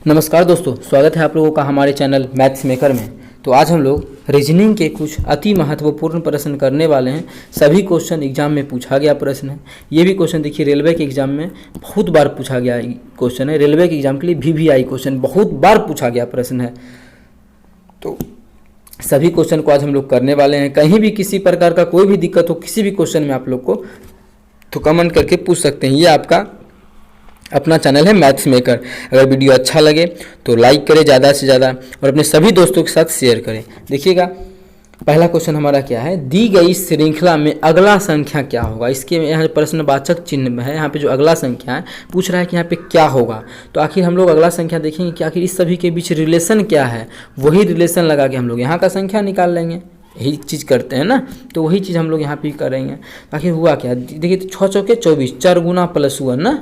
नमस्कार दोस्तों, स्वागत है आप लोगों का हमारे चैनल मैथ्स मेकर में। तो आज हम लोग रीजनिंग के कुछ अति महत्वपूर्ण प्रश्न करने वाले हैं। सभी क्वेश्चन एग्जाम में पूछा गया प्रश्न है। ये भी क्वेश्चन देखिए रेलवे के एग्जाम में बहुत बार पूछा गया क्वेश्चन है। रेलवे के एग्जाम के लिए VVI क्वेश्चन बहुत बार पूछा गया प्रश्न है। तो सभी क्वेश्चन को आज हम लोग करने वाले हैं। कहीं भी किसी प्रकार का कोई भी दिक्कत हो किसी भी क्वेश्चन में आप लोग को तो कमेंट करके पूछ सकते हैं। ये आपका अपना चैनल है मैथ्स मेकर। अगर वीडियो अच्छा लगे तो लाइक करें ज़्यादा से ज़्यादा और अपने सभी दोस्तों के साथ शेयर करें। देखिएगा पहला क्वेश्चन हमारा क्या है, दी गई श्रृंखला में अगला संख्या क्या होगा। इसके यहाँ प्रश्नवाचक चिन्ह में है, यहाँ पे जो अगला संख्या है पूछ रहा है कि यहाँ पे क्या होगा। तो आखिर हम लोग अगला संख्या देखेंगे कि आखिर इस सभी के बीच रिलेशन क्या है, वही रिलेशन लगा के हम लोग यहाँ का संख्या निकाल लेंगे। यही चीज़ करते हैं ना, तो वही चीज़ हम लोग यहाँ पे करेंगे। आखिर हुआ क्या, देखिए तो 6 चौके 24, 4 गुना प्लस हुआ ना,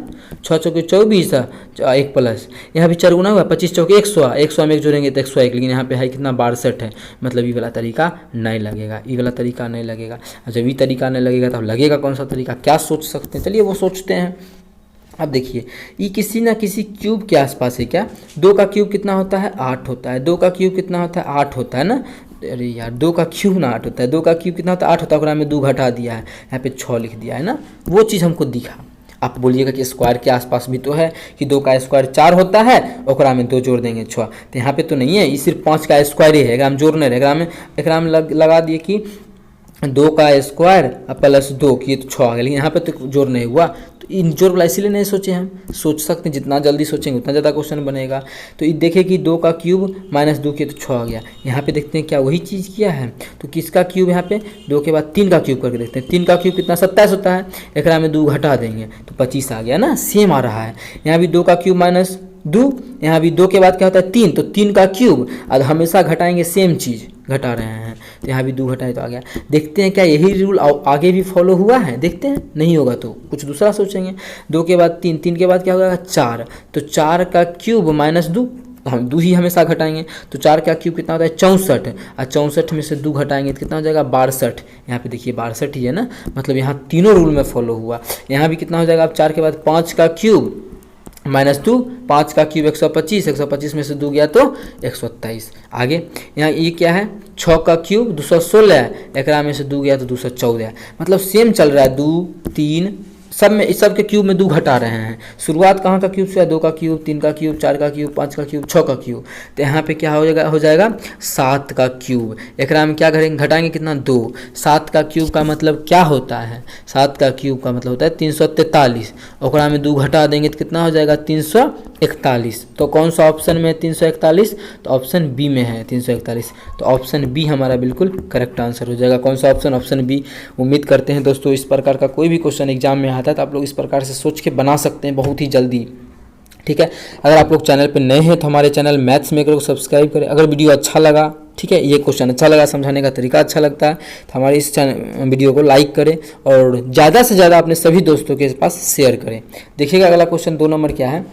6 चौके 24 1 प्लस, यहाँ भी 4 गुना हुआ, 25 चौके 100, 100 में एक जोड़ेंगे तो 101, लेकिन यहाँ पे है कितना 62 है। मतलब ये वाला तरीका नहीं लगेगा, ये वाला तरीका नहीं लगेगा। जब ये तरीका नहीं लगेगा तब लगेगा कौन सा तरीका, क्या सोच सकते हैं, चलिए वो सोचते हैं। अब देखिए ये किसी ना किसी क्यूब के आसपास है। क्या 2 का क्यूब कितना होता है 8 होता है, 2 का क्यूब कितना होता है 8 होता है ना। अरे यार 2 का क्यूब ना 8 होता है, 2 का क्यूब कितना होता है 8 होता है, और में 2 घटा दिया है, यहाँ पे 6 लिख दिया है ना। वो चीज़ हमको दिखा। आप बोलिएगा कि स्क्वायर के आसपास भी तो है कि 2 का स्क्वायर 4 होता है, और में 2 जोड़ देंगे 6। तो यहाँ पे तो नहीं है, ये सिर्फ 5 का स्क्वायर ही है। हम जोड़ने रहे एकरा में लगा दिए कि 2 का स्क्वायर प्लस 2 की तो 6 आ गया, लेकिन यहाँ पे तो जोड़ नहीं हुआ। तो इन जोड़ वाला इसीलिए नहीं सोचे, हम सोच सकते हैं जितना जल्दी सोचेंगे उतना ज़्यादा क्वेश्चन बनेगा। तो ये देखें कि 2 का क्यूब माइनस 2 किया तो 6 आ गया। यहाँ पे देखते हैं क्या वही चीज़ किया है। तो किसका क्यूब यहाँ पे 2 के बाद 3 का क्यूब करके देखते हैं। 3 का क्यूब कितना 27 होता है, एक में 2 घटा देंगे तो 25 आ गया ना, सेम आ रहा है। यहाँ भी 2 का क्यूब माइनस 2, यहाँ भी 2 के बाद क्या होता है 3, तो 3 का क्यूब। अब हमेशा घटाएंगे, सेम चीज़ घटा रहे हैं, तो यहाँ भी 2 घटाए तो आ गया। देखते हैं क्या यही रूल आगे भी फॉलो हुआ है, देखते हैं। नहीं होगा तो कुछ दूसरा सोचेंगे। 2 के बाद 3, 3 के बाद क्या होगा 4, तो 4 का क्यूब माइनस 2, हम 2 ही हमेशा घटाएंगे। तो 4 का क्यूब कितना होता है 64, और 64 में से 2 घटाएंगे तो कितना हो जाएगा 62। यहाँ पे देखिए 62 ही है ना, मतलब यहाँ तीनों रूल में फॉलो हुआ। यहाँ भी कितना हो जाएगा, अब 4 के बाद 5 का क्यूब माइनस 2, 5 का क्यूब 125, 125 में से 2 गया तो 127। आगे यहाँ ये क्या है 6 का क्यूब 216, एक में से 2 गया तो 214। मतलब सेम चल रहा है, 2 3 सब में, इस सब के क्यूब में 2 घटा रहे हैं। शुरुआत कहाँ का क्यूब से है, 2 का क्यूब, 3 का क्यूब, 4 का क्यूब, 5 का क्यूब, 6 का क्यूब। तो यहाँ पे क्या हो जाएगा 7 का क्यूब। एक में क्या घटाएंगे कितना 2। 7 का क्यूब का मतलब क्या होता है, 7 का क्यूब का मतलब होता है 343, और में 2 घटा देंगे तो कितना हो जाएगा 341। तो कौन सा ऑप्शन में है 341, तो ऑप्शन बी में है 341। तो ऑप्शन बी हमारा बिल्कुल करेक्ट आंसर हो जाएगा। कौन सा ऑप्शन बी। उम्मीद करते हैं दोस्तों इस प्रकार का कोई भी क्वेश्चन एग्जाम में आता है तो आप लोग इस प्रकार से सोच के बना सकते हैं बहुत ही जल्दी। ठीक है, अगर आप लोग चैनल पर नए हैं तो हमारे चैनल मैथ्स मेकर को सब्सक्राइब करें। अगर वीडियो अच्छा लगा, ठीक है, ये क्वेश्चन अच्छा लगा, समझाने का तरीका अच्छा लगता है, तो हमारे इस वीडियो को लाइक करें और ज़्यादा से ज़्यादा अपने सभी दोस्तों के पास शेयर करें। देखिएगा अगला क्वेश्चन 2 नंबर क्या है,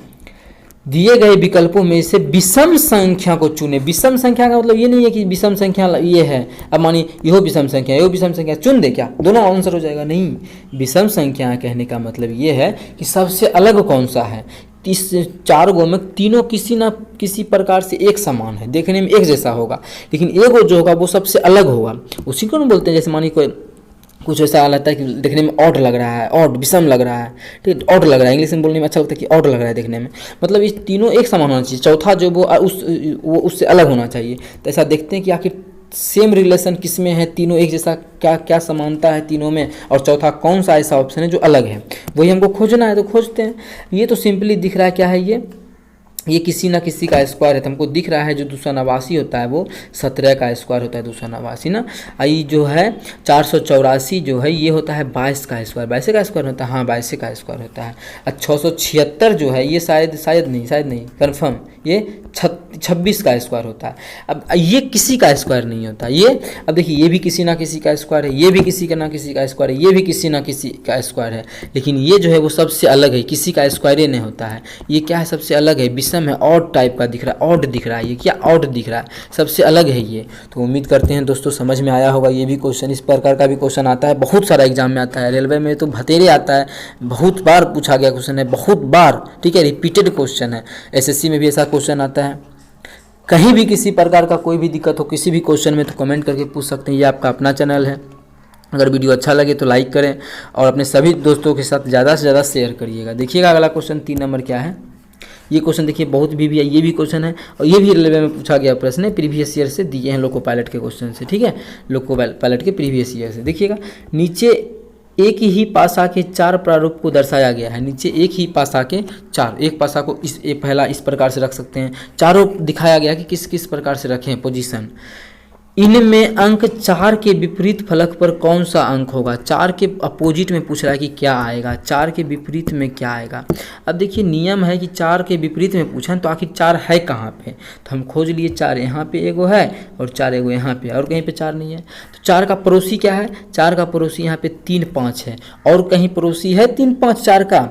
दिए गए विकल्पों में से विषम संख्या को चुने। विषम संख्या का मतलब ये नहीं है कि विषम संख्या ये है, अब मानिए यहो विषम संख्या, यो विषम संख्या, चुन दे क्या दोनों आंसर हो जाएगा। नहीं, विषम संख्या कहने का मतलब ये है कि सबसे अलग कौन सा है। इस 4 गो में तीनों किसी न किसी प्रकार से एक समान है, देखने में एक जैसा होगा, लेकिन एगो जो होगा वो सबसे अलग होगा। उसी को हम बोलते हैं, जैसे मानिए कोई कुछ ऐसा लगता है कि देखने में ऑड लग रहा है, ऑड विषम लग रहा है, ठीक है, ऑड लग रहा है, इंग्लिश में बोलने में अच्छा लगता है कि ऑड लग रहा है देखने में, मतलब ये तीनों एक समान होना चाहिए। चौथा जो वो उससे अलग होना चाहिए। तो ऐसा देखते हैं कि आखिर सेम रिलेशन किस में है, तीनों एक जैसा क्या क्या समानता है तीनों में, और चौथा कौन सा ऐसा ऑप्शन है जो अलग है, वही हमको खोजना है। तो खोजते हैं। ये तो सिंपली दिख रहा है क्या है, ये किसी ना किसी का स्क्वायर है। तो हमको दिख रहा है जो 289 होता है वो 17 का स्क्वायर होता है, 289 ना। ये जो है 484 जो है ये होता है 22 का स्क्वायर, 22 का स्क्वायर होता है, हाँ 22 का स्क्वायर होता है। और 676 जो है ये शायद नहीं कन्फर्म, ये 26 का स्क्वायर होता है। अब ये किसी का स्क्वायर नहीं होता ये। अब देखिए ये भी किसी ना किसी का स्क्वायर है, ये भी किसी का ना किसी का स्क्वायर है, ये भी किसी ना किसी का स्क्वायर है, लेकिन ये जो है वो सबसे अलग है, किसी का स्क्वायर नहीं होता है। ये क्या है, सबसे अलग है, विषम है, ऑड टाइप का दिख रहा है, ऑड दिख रहा है, ये क्या ऑड दिख रहा है, सबसे अलग है ये। तो उम्मीद करते हैं दोस्तों समझ में आया होगा। ये भी क्वेश्चन, इस प्रकार का भी क्वेश्चन आता है, बहुत सारा एग्जाम में आता है, रेलवे में तो भतेरे आता है, बहुत बार पूछा गया क्वेश्चन है, बहुत बार, ठीक है, रिपीटेड क्वेश्चन है। एसएससी में भी ऐसा क्वेश्चन आता है। कहीं भी किसी प्रकार का कोई भी दिक्कत हो किसी भी क्वेश्चन में तो कमेंट करके पूछ सकते हैं। ये आपका अपना चैनल है, अगर वीडियो अच्छा लगे तो लाइक करें और अपने सभी दोस्तों के साथ ज़्यादा से ज़्यादा शेयर करिएगा। देखिएगा अगला क्वेश्चन 3 नंबर क्या है। ये क्वेश्चन देखिए बहुत भी है, ये भी क्वेश्चन है और ये भी रेलवे में पूछा गया प्रश्न है, प्रीवियस ईयर से दिए हैं लोको पायलट के क्वेश्चन से, ठीक है, लोको पायलट के प्रीवियस ईयर से। देखिएगा नीचे एक ही पासा के 4 प्रारूप को दर्शाया गया है। नीचे एक ही पासा के 4, एक पासा को पहला इस प्रकार से रख सकते हैं, चारों दिखाया गया कि किस किस प्रकार से रखें पोजीशन। इनमें अंक 4 के विपरीत फलक पर कौन सा अंक होगा। 4 के अपोजिट में पूछ रहा है कि क्या आएगा, 4 के विपरीत में क्या आएगा। अब देखिए नियम है कि 4 के विपरीत में पूछा तो आखिर 4 है कहाँ पे, तो हम खोज लिए 4 यहाँ पे एगो है और 4 एगो यहाँ पे, और कहीं पे 4 नहीं है। तो 4 का पड़ोसी क्या है, 4 का पड़ोसी यहाँ पे 3 5 है, और कहीं पड़ोसी है 3 5 4 का,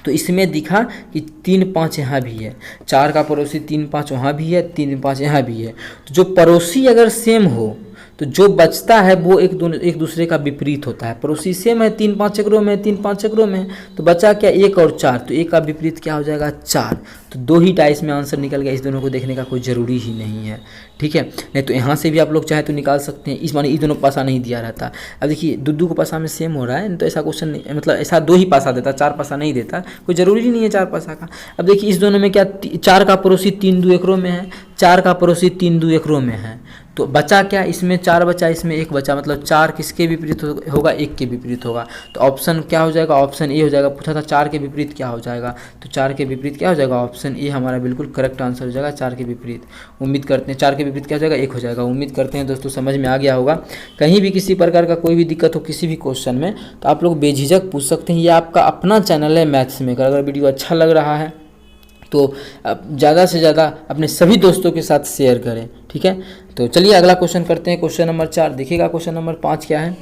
तो इसमें दिखा कि 3 5 यहाँ भी है, 4 का पड़ोसी 3 5 वहाँ भी है, 3 5 यहाँ भी है। तो जो पड़ोसी अगर सेम हो तो जो बचता है वो एक दूसरे का विपरीत होता है। पड़ोसी सेम है, 3 5 एकरों में, 3 5 एकरों में, तो बचा क्या 1 और 4, तो 1 का विपरीत क्या हो जाएगा 4। तो 2 ही टाइस में आंसर निकल गया, इस दोनों को देखने का कोई ज़रूरी ही नहीं है, ठीक है। नहीं तो यहाँ से भी आप लोग चाहे तो निकाल सकते हैं, इस माने इस दोनों पासा नहीं दिया रहता। अब देखिए दो को पासा में सेम हो रहा है तो ऐसा क्वेश्चन नहीं, मतलब ऐसा 2 ही पासा देता, 4 पासा नहीं देता, कोई ज़रूरी नहीं है 4 पासा का। अब देखिए इस दोनों में क्या 4 का पड़ोसी 3 2 एकरों में है, 4 का पड़ोसी 3 2 एकरों में है, तो बचा क्या, इसमें 4 बचा, इसमें 1 बचा, मतलब 4 किसके विपरीत होगा, 1 के विपरीत होगा। तो ऑप्शन क्या हो जाएगा, ऑप्शन ए हो जाएगा। पूछा था 4 के विपरीत क्या हो जाएगा, तो 4 के विपरीत क्या हो जाएगा, ऑप्शन ए हमारा बिल्कुल करेक्ट आंसर हो जाएगा, 4 के विपरीत। उम्मीद करते हैं 4 के विपरीत क्या हो जाएगा, 1 हो जाएगा। उम्मीद करते हैं दोस्तों समझ में आ गया होगा। कहीं भी किसी प्रकार का कोई भी दिक्कत हो किसी भी क्वेश्चन में तो आप लोग बेझिझक पूछ सकते हैं। ये आपका अपना चैनल है मैथ्स मेकर। अगर वीडियो अच्छा लग रहा है तो ज़्यादा से ज़्यादा अपने सभी दोस्तों के साथ शेयर करें, ठीक है। तो चलिए अगला क्वेश्चन करते हैं, क्वेश्चन नंबर 4। देखिएगा क्वेश्चन नंबर 5 क्या है।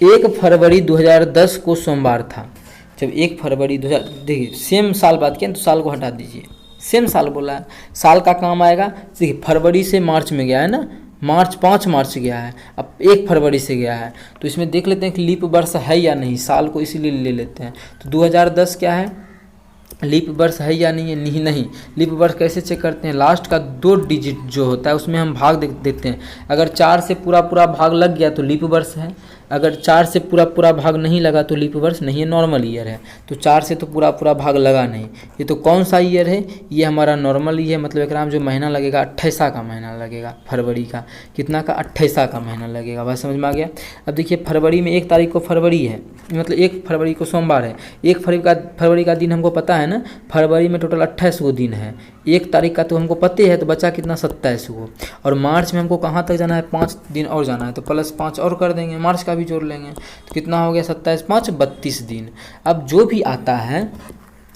1 फरवरी 2010 को सोमवार था। जब 1 फरवरी 2000, देखिए सेम साल बात किया तो साल को हटा दीजिए, सेम साल बोला है, साल का काम आएगा। देखिए फरवरी से मार्च में गया है ना, मार्च 5 मार्च गया है, अब 1 फरवरी से गया है, तो इसमें देख लेते हैं कि लीप वर्ष है या नहीं, साल को इसीलिए ले लेते हैं। तो 2010 क्या है, लीप वर्ष है या नहीं है, नहीं। लीप वर्ष कैसे चेक करते हैं, लास्ट का 2 डिजिट जो होता है उसमें हम भाग देते हैं। अगर 4 से पूरा भाग लग गया तो लीप वर्ष है, अगर 4 से पूरा भाग नहीं लगा तो लीप वर्ष नहीं है, नॉर्मल ईयर है। तो 4 से तो पूरा भाग लगा नहीं, ये तो कौन सा ईयर है, ये हमारा नॉर्मल ईयर है। मतलब एक जो महीना लगेगा 28 का महीना लगेगा, फरवरी का कितना का 28 का महीना लगेगा। बात समझ में आ गया। अब देखिए फरवरी में 1 तारीख को फरवरी है, मतलब 1 फरवरी को सोमवार है। 1 फरवरी का दिन हमको पता है ना, फरवरी में टोटल 28 गो दिन है, 1 तारीख का तो हमको पता है, तो बचा कितना 27 गो। और मार्च में हमको कहाँ तक जाना है, 5 दिन और जाना है, तो +5 और कर देंगे, मार्च का भी जोड़ लेंगे, तो कितना हो गया 27 5 32 दिन। अब जो भी आता है,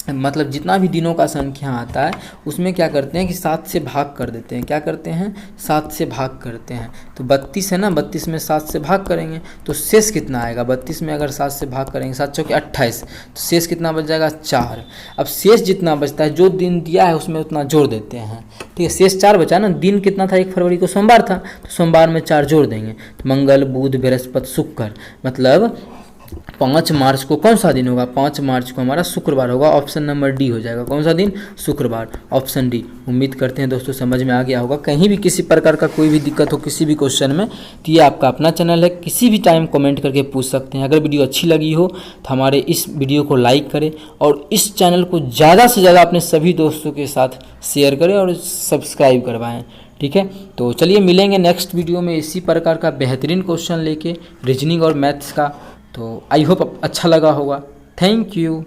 मतलब जितना भी दिनों का संख्या आता है उसमें क्या करते हैं कि 7 से भाग कर देते हैं। क्या करते हैं, 7 से भाग करते हैं। तो 32 है ना, 32 में 7 से भाग करेंगे तो शेष कितना आएगा, 32 में अगर 7 से भाग करेंगे, 7 चौके 28, तो शेष कितना बच जाएगा 4। अब शेष जितना बचता है, जो दिन दिया है उसमें उतना जोड़ देते हैं, ठीक है। शेष 4 बचा ना, दिन कितना था, 1 फरवरी को सोमवार था, तो सोमवार में 4 जोड़ देंगे, तो मंगल बुध बृहस्पति शुक्र, मतलब 5 मार्च को कौन सा दिन होगा, 5 मार्च को हमारा शुक्रवार होगा। ऑप्शन नंबर डी हो जाएगा, कौन सा दिन, शुक्रवार, ऑप्शन डी। उम्मीद करते हैं दोस्तों समझ में आ गया होगा। कहीं भी किसी प्रकार का कोई भी दिक्कत हो किसी भी क्वेश्चन में तो ये आपका अपना चैनल है, किसी भी टाइम कमेंट करके पूछ सकते हैं। अगर वीडियो अच्छी लगी हो तो हमारे इस वीडियो को लाइक करें और इस चैनल को ज़्यादा से ज़्यादा अपने सभी दोस्तों के साथ शेयर करें और सब्सक्राइब करवाएँ, ठीक है। तो चलिए मिलेंगे नेक्स्ट वीडियो में इसी प्रकार का बेहतरीन क्वेश्चन लेके रीजनिंग और मैथ्स का। तो आई होप अच्छा लगा होगा। Thank you.